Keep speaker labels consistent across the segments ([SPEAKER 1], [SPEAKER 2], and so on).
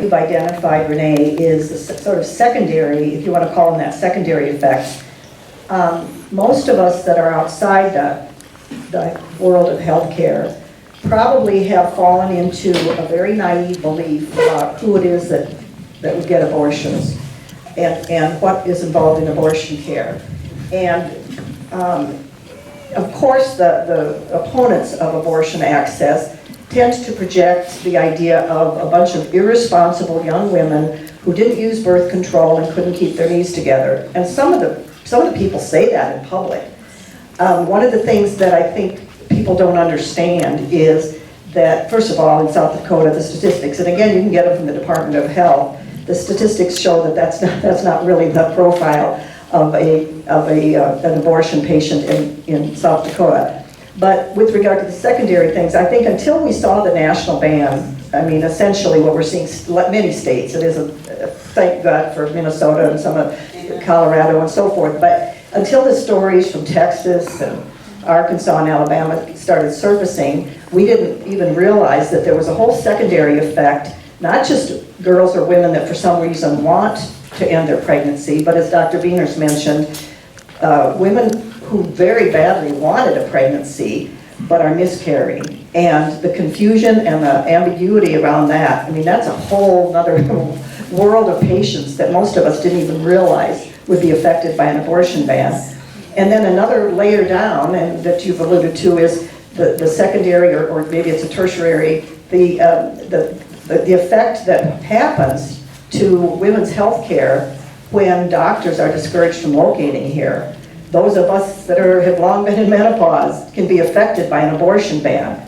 [SPEAKER 1] you've identified, Renee, is the sort of secondary, if you want to call them that, secondary effects. Most of us that are outside the world of healthcare probably have fallen into a very naive belief about who it is that would get abortions and what is involved in abortion care. And of course, the opponents of abortion access tend to project the idea of a bunch of irresponsible young women who didn't use birth control and couldn't keep their knees together. And some of the people say that in public. One of the things that I think people don't understand is that, first of all, in South Dakota, the statistics, and again, you can get them from the Department of Health, the statistics show that that's not really the profile of an abortion patient in South Dakota. But with regard to the secondary things, I think until we saw the national ban, I mean, essentially what we're seeing, many states, it is thank God for Minnesota and some of Colorado and so forth, but until the stories from Texas and Arkansas and Alabama started surfacing, we didn't even realize that there was a whole secondary effect, not just girls or women that for some reason want to end their pregnancy, but as Dr. Beaners mentioned, women who very badly wanted a pregnancy but are miscarrying. And the confusion and the ambiguity around that, I mean, that's a whole other world of patients that most of us didn't even realize would be affected by an abortion ban. And then another layer down, and that you've alluded to, is the secondary, or maybe it's a tertiary, the effect that happens to women's health care when doctors are discouraged from locating here. Those of us that have long been in menopause can be affected by an abortion ban.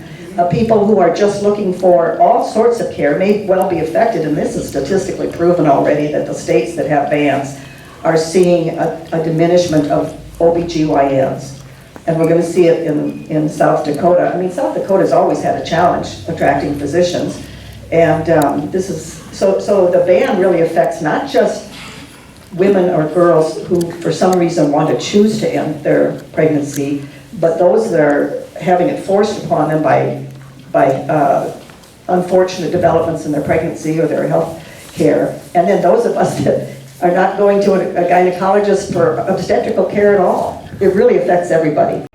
[SPEAKER 1] People who are just looking for all sorts of care may well be affected, and this is statistically proven already that the states that have bans are seeing a diminishment of OBGYNs. And we're going to see it in South Dakota. I mean, South Dakota's always had a challenge attracting physicians. And this is, so the ban really affects not just women or girls who for some reason want to choose to end their pregnancy, but those that are having it forced upon them by unfortunate developments in their pregnancy or their health care. And then those of us that are not going to a gynecologist for obstetrical care at all. It really affects everybody.